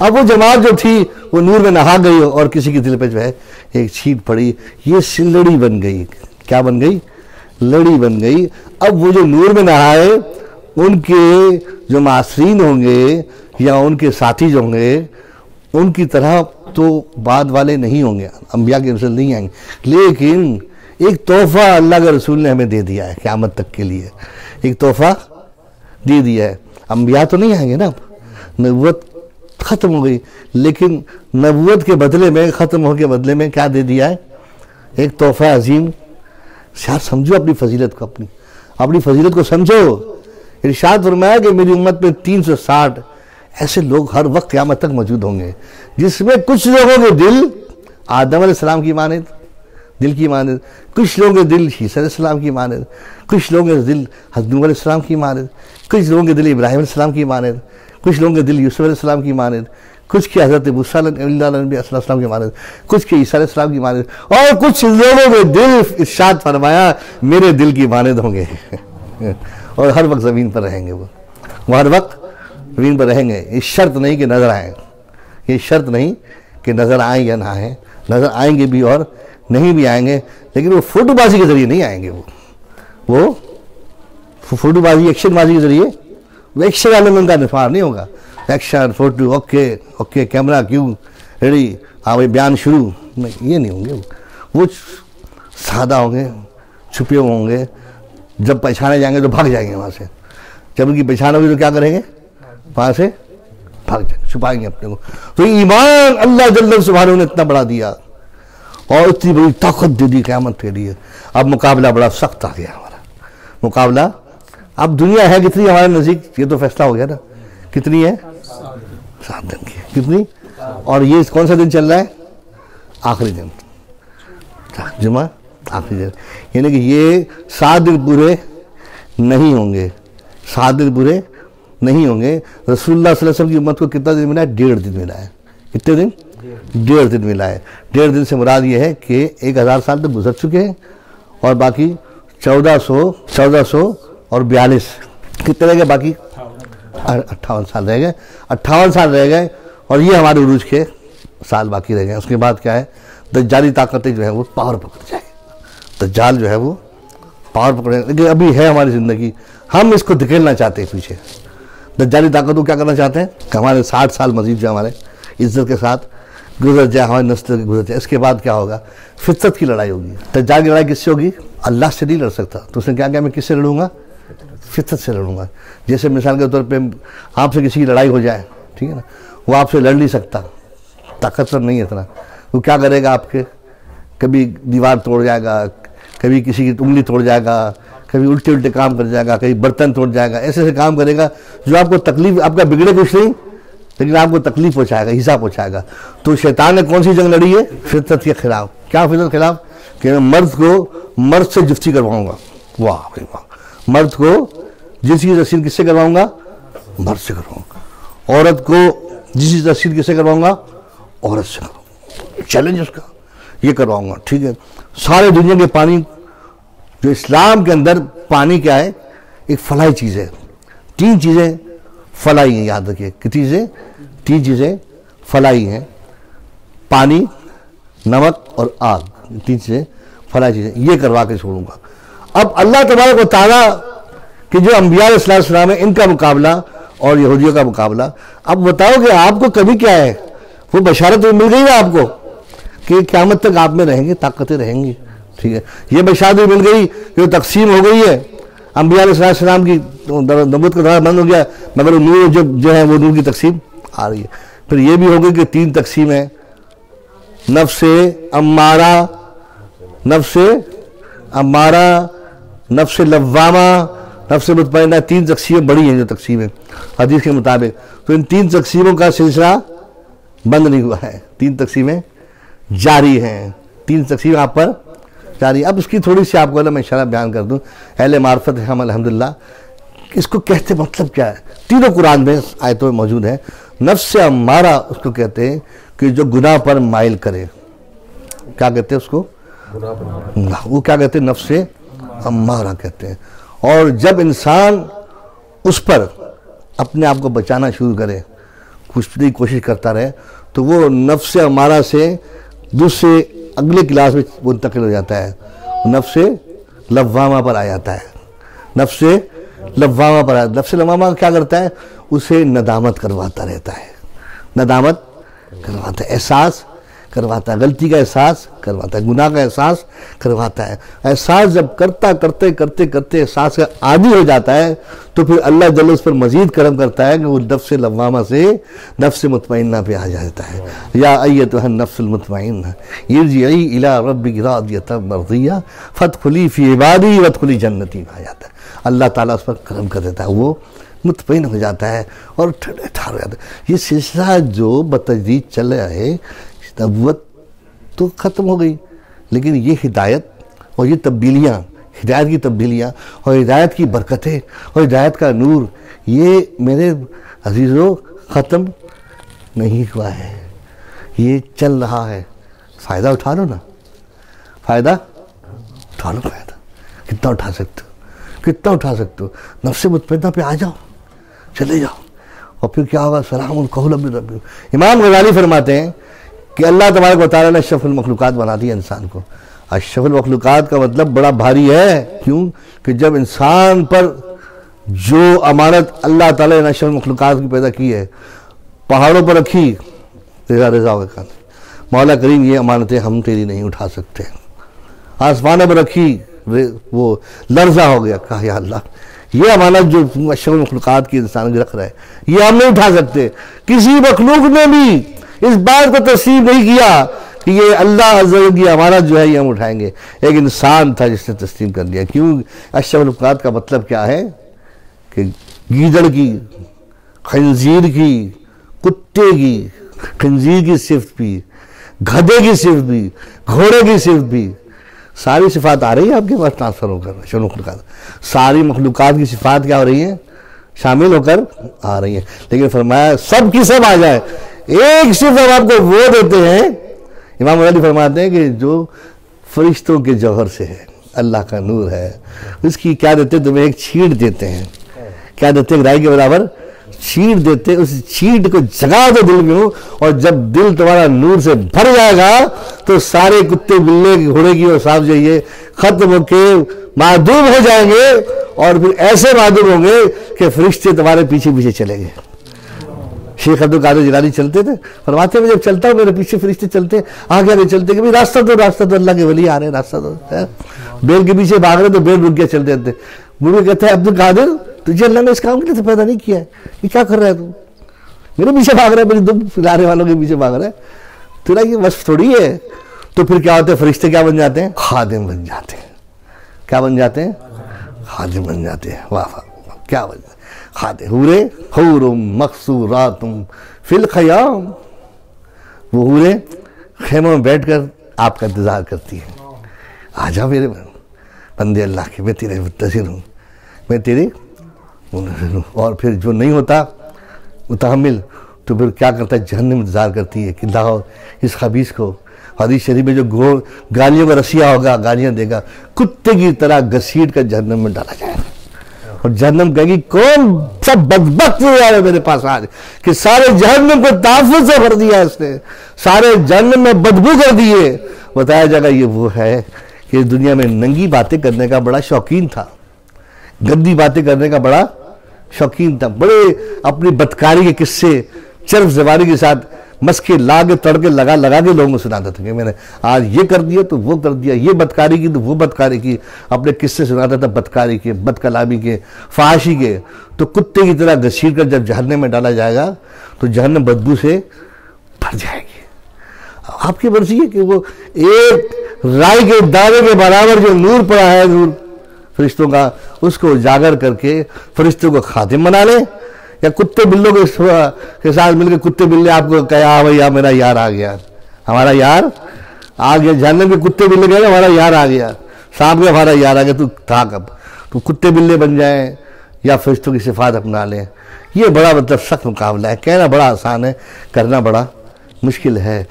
अब वो जमात जो थी वो नूर में नहा गई और किसी के दिल पे जो है एक छींट पड़ी, ये सिलड़ी बन गई। क्या बन गई? लड़ी बन गई। अब वो जो नूर में नहाए उनके जो मासरीन होंगे या उनके साथी जो होंगे उनकी तरह तो बाद वाले नहीं होंगे, अंबिया के रसूल नहीं आएंगे, लेकिन एक तोहफा अल्लाह के रसूल ने हमें दे दिया है क़यामत तक के लिए, एक तोहफा दे दिया है। अंबिया तो नहीं आएंगे ना, नबूवत ख़त्म हो गई, लेकिन नबूवत के बदले में, ख़त्म हो के बदले में क्या दे दिया है? एक तोहफा अजीम। आप समझो अपनी फजीलत को, अपनी फजीलत को समझो। इरशाद फरमाया कि मेरी उम्मत में 360 ऐसे लोग हर वक्त क़यामत तक मौजूद होंगे, जिसमें कुछ लोगों के दिल आदम अलैहिस्सलाम की मानद, दिल की मानद, कुछ लोगों के दिल ईसा अलैहिस्सलाम की मानद, कुछ लोगों के दिल हज़रत नूह अलैहिस्सलाम की मानद, कुछ लोगों के दिल इब्राहिम अलैहिस्सलाम की मानद, कुछ लोगों के दिल यूसुफ अलैहिस्सलाम की मानद, कुछ के हज़रत मूसा अलैहिस्सलाम की मानद, कुछ के ईसा अलैहिस्सलाम की मानद, और कुछ लोगों के दिल इरशाद फरमाया मेरे दिल की मानद होंगे और हर वक्त ज़मीन पर रहेंगे। वो हर वक्त ज़मीन पर रहेंगे। ये शर्त नहीं कि नज़र आए, ये शर्त नहीं कि नज़र आए या ना आए, नज़र आएंगे भी और नहीं भी आएंगे, लेकिन वो फोटोबाजी के ज़रिए नहीं आएंगे। वो फोटोबाजी, एक्शनबाजी के ज़रिए, वो एक्शन वाले में उनका निफार नहीं होगा। Action, photo, okay okay, camera क्यों रेडी, हाँ भाई बयान शुरू, नहीं, ये नहीं होंगे। वो सादा होंगे, छुपे होंगे, जब पहचाने जाएंगे तो भाग जाएंगे वहाँ से, जब उनकी पहचान होगी तो क्या करेंगे? वहाँ से भाग जाएंगे, छुपाएंगे अपने को। तो ईमान अल्लाह जल्ल सुब्हानहू ने इतना बड़ा दिया और इतनी बड़ी ताकत दे दी क़यामत के लिए। अब मुकाबला बड़ा सख्त आ गया हमारा मुकाबला। अब दुनिया है कितनी हमारे नज़दीक, ये तो फैसला हो गया ना, कितनी है? 7 दिन की। कितनी? और ये कौन सा दिन चल रहा है? आखिरी दिन, जुमा आखिरी दिन, यानी कि ये 7 दिन पूरे नहीं होंगे, 7 दिन पूरे नहीं होंगे। रसूलुल्लाह सल्लल्लाहु अलैहि वसल्लम की उम्मत को कितना दिन मिला है? 1.5 दिन मिला है। कितने दिन? 1.5 दिन मिला है। 1.5 दिन से मुराद ये है कि 1000 साल तक गुजर चुके हैं और बाकी 1400 और 42 कितने रह गए? बाकी 58 साल रह गए। 58 साल रह गए और ये हमारे उरूज के साल बाकी रह गए। उसके बाद क्या है? दज्जाली ताकतें जो है वो पावर पकड़ जाएगी, दज्जाल जो है वो पावर पकड़े। लेकिन अभी है हमारी ज़िंदगी, हम इसको धकेलना चाहते हैं पीछे। दज्जाली ताकत को क्या करना चाहते हैं कि हमारे 60 साल मजीद जो हमारे इज्जत के साथ गुजर जाए, हमारी नस्ल गुजर जाए। इसके बाद क्या होगा? फितरत की लड़ाई होगी। दज्जाल की लड़ाई किससे होगी? अल्लाह से नहीं लड़ सकता, तो उसने क्या किया? मैं किससे लड़ूंगा? फितरत से लड़ूंगा। जैसे मिसाल के तौर पर आपसे किसी की लड़ाई हो जाए, ठीक है ना, वो आपसे लड़ नहीं सकता, ताकतवर नहीं है इतना, वो क्या करेगा? आपके कभी दीवार तोड़ जाएगा, कभी किसी की उंगली तोड़ जाएगा, कभी उल्टे उल्टे काम कर जाएगा, कभी बर्तन तोड़ जाएगा, ऐसे ऐसे काम करेगा जो आपको तकलीफ, आपका बिगड़े कुछ नहीं लेकिन आपको तकलीफ पहुंचाएगा, हिस्सा पहुंचाएगा। तो शैतान ने कौन सी जंग लड़ी है? फितरत के खिलाफ। क्या फितरत के खिलाफ? कि मैं मर्द को मर्द से जुफ्ती करवाऊंगा। वाह भाई वाह। मर्द को जिसकी तस्वीर किससे करवाऊंगा? मर्द से करवाऊंगा। औरत को जिसकी तस्वीर किससे करवाऊंगा? औरत से करवाऊंगा। चैलेंज उसका ये करवाऊंगा, ठीक है। सारे दुनिया के पानी, जो इस्लाम के अंदर पानी क्या है? एक फलाई चीज़ है। 3 चीज़ें फलाई हैं, याद रखिए। कितनी चीज़ें? 3 चीज़ें फलाई हैं, पानी, नमक और आग। 3 चीज़ें फलाई चीज़ें, ये करवा के छोड़ूंगा। अब अल्लाह तबारक व तआला कि जो अंबिया अलैहिस्सलाम है, इनका मुकाबला और यहूदियों का मुकाबला। अब बताओ कि आपको कभी क्या है? वो बशारत मिल गई ना आपको कि क़यामत तक आप में रहेंगे, ताकतें रहेंगी, ठीक है। ये बशारत मिल गई, जो तकसीम हो गई है अंबिया अलैहिस्सलाम की, नबूवत का दौर बंद हो गया, मगर नूर जो है वो नूर की तकसीम आ रही है। फिर ये भी हो गई कि 3 तकसीम है, नफ्से अम्मारा, नफ्से लव्वामा, नफ्से मुतमइन्ना। 3 तकसीमें बड़ी हैं जो तकसीमें हदीस के मुताबिक। तो इन 3 तकसीमों का सिलसिला बंद नहीं हुआ है, 3 तकसीमें जारी हैं, 3 तकसीमें आप पर जारी। अब इसकी थोड़ी सी आपको ना मैं इंशाअल्लाह बयान कर दूं। अहले मार्फत है हम अल्हम्दुलिल्लाह। इसको कहते मतलब क्या है? तीनों कुरान में आयतों में मौजूद है। नफ्स अम्मारा उसको कहते हैं कि जो गुनाह पर माइल करे। क्या कहते हैं उसको? वो क्या कहते हैं? नफ्स अम्मारा कहते हैं। और जब इंसान उस पर अपने आप को बचाना शुरू करे पूछने की कोशिश करता रहे तो वो नफ्स अमारा से दूसरे अगले क्लास में मुंतकिल हो जाता है, नफ्स लव्वामा पर आ जाता है। नफ्स लव्वामा पर नफ्स लव्वामा क्या करता है, उसे नदामत करवाता रहता है, नदामत करवाता है, एहसास करवाता है, गलती का एहसास करवाता है, गुनाह का एहसास करवाता है। एहसास जब करता करते करते करते एहसास का आदी हो जाता है तो फिर अल्लाह जल्ल उस पर मजीद करम करता है कि वो नफ्स लव्वामा से नफ्स मुतमइन्ना पे आ जाता है। या अय्यतुहन नफ्सुल मुतमइन्ना इरजिई इला रब्बिकी रादियतम मर्दिया फदखुली फी इबादी वदखुली जन्नती आ जाता है। अल्लाह ताला उस पर करम कर देता है, वो मुतमईन हो जाता है और ठहर हो जाता है। ये सिलसिला जो बतदरीज चल रहा है, नबुव्वत तो ख़त्म हो गई, लेकिन ये हिदायत और ये तब्दीलियाँ, हिदायत की तब्दीलियाँ और हिदायत की बरकतें और हिदायत का नूर, ये मेरे अजीज़ों ख़त्म नहीं हुआ है, ये चल रहा है। फ़ायदा उठा लो ना, फ़ायदा उठा लो, फ़ायदा कितना उठा सकते हो, कितना उठा सकते हो। नफ्स मुतमइन्ना पे आ जाओ, चले जाओ, और फिर क्या होगा, सलामुन कौलन मिर रब्बिक। इमाम गज़ाली फरमाते हैं कि अल्लाह तबारक व तआला ने अशरफुल मखलूक़ात बना दिया इंसान को। अशरफुल मखलूक़ात का मतलब बड़ा भारी है, क्यों कि जब इंसान पर जो अमानत अल्लाह ताला ने अशरफुल मखलूक़ात की पैदा की है, पहाड़ों पर रखी, रज़ा हो गया, मौला करीम ये अमानतें हम तेरी नहीं उठा सकते। आसमानों पर रखी, वो लर्जा हो गया, कहा या अल्लाह ये अमानत जो अशरफुल मखलूक़ात की इंसान रख रहा है, ये हम नहीं उठा सकते। किसी मखलूक ने भी इस बात को तस्लीम नहीं किया कि ये अल्लाह अज़्ज़ा की अमानत जो है ये हम उठाएंगे। एक इंसान था जिसने तस्लीम कर लिया। क्यों? अशरफुल मखलूक़ात का मतलब क्या है कि गीदड़ की, खंजीर की, कुत्ते की, खंजीर की सिफ्त भी, गधे की सिफ्त भी, घोड़े की सिफ्त भी, सारी सिफात आ रही है आपके पास ट्रांसफर होकर। अशरफुल मखलूक़ात सारी मखलूक़ात की सिफात क्या हो रही है, शामिल होकर आ रही है। लेकिन फरमाया सब की सब आ जाए, एक सिर्फ हम आपको वो देते हैं। इमाम गज़ाली फरमाते हैं कि जो फरिश्तों के जौहर से है, अल्लाह का नूर है, उसकी क्या देते हैं, तुम्हें एक छींट देते हैं। क्या देते हैं? राई के बराबर छींट देते हैं। उस छींट को जगा दो दिल में, और जब दिल तुम्हारा नूर से भर जाएगा तो सारे कुत्ते बिल्ले घोड़े की और सांप जाइए खत्म होके मादूम हो जाएंगे, और फिर ऐसे मादूम होंगे कि फरिश्ते तुम्हारे पीछे पीछे चलेंगे। शेख अब्दुल कादिर जिलानी चलते थे, फरमाते हैं जब चलता हूँ मेरे पीछे फरिश्ते चलते, आगे आगे चलते कि भाई रास्ता दो, रास्ता दो, अल्लाह के वली आ रहे हैं, रास्ता दो। बेल के पीछे भाग रहे तो बेल रुक गया, चलते थे। मुझे कहते हैं अब्दुल कादिर तुझे अल्लाह ने इस काम के लिए तो पैदा नहीं किया है, ये क्या कर रहा है तू, मेरे पीछे भाग रहा है, मेरी दुम फिलाने वालों के पीछे भाग रहा है, तेरा ये वस्फ थोड़ी है। तो फिर क्या होता है, फरिश्ते क्या बन जाते हैं, खादिम बन जाते हैं। क्या बन जाते हैं? खादिम बन जाते हैं। वाह वाह, क्या बन जाते हैं, खादे हूरे हूरुम मकसूरातुम फिल खयाम। वो हूरे खेमों में बैठकर आपका इंतजार करती है, आ जा मेरे बंदे अल्लाह के, मैं तेरे मुत्तसिर हूँ, मैं तेरे मुनज़िर हूँ। और फिर जो नहीं होता मुतहम्मिल, तो फिर क्या करता है, जहन्नम इंतजार करती है कि लाओ इस खबीस को। हदीस शरीफ में जो गालियों का रसिया होगा, गालियाँ देगा, कुत्ते की तरह घसीट कर जहन्नम में डाला जाएगा। और जहन्नम कहेगी कौन सब बदबख्त हो रहा है मेरे पास आज, कि सारे जहन्नम को ताफुज से भर दिया इसने, सारे जहन्नम में बदबू कर दिए। बताया जाएगा ये वो है कि दुनिया में नंगी बातें करने का बड़ा शौकीन था, गंदी बातें करने का बड़ा शौकीन था, बड़े अपनी बदकारी के किस्से चर्फ ज़बानी के साथ मस्के लागे तड़के लगा लगा के लोगों को सुनाता था कि मैंने आज ये कर दिया तो वो कर दिया, ये बदकारी की तो वो बदकारी की, अपने किस्से सुनाता था बदकारी के, बदकलामी के, फाहशी के। तो कुत्ते की तरह घसीट कर जब जहन्नम में डाला जाएगा तो जहन्नम बदबू से भर जाएगी। आपकी मर्जी है कि वो एक राई के दाने के बराबर जो नूर पड़ा है, नूर फरिश्तों का, उसको उजागर करके फरिश्तों को खादिम बना ले, या कुत्ते बिल्लों के साथ मिलकर कुत्ते बिल्ले आपको कहा भैया मेरा यार आ गया, हमारा यार आ गया, जहन्नम के कुत्ते बिल्ले कहेंगे हमारा यार आ गया, सांप के हमारा यार आ गया, तू था कब, तो कुत्ते बिल्ले बन जाए या फरिश्तों की सिफात अपना लें। ये बड़ा मतलब सख्त मुकाबला है, कहना बड़ा आसान है, करना बड़ा मुश्किल है।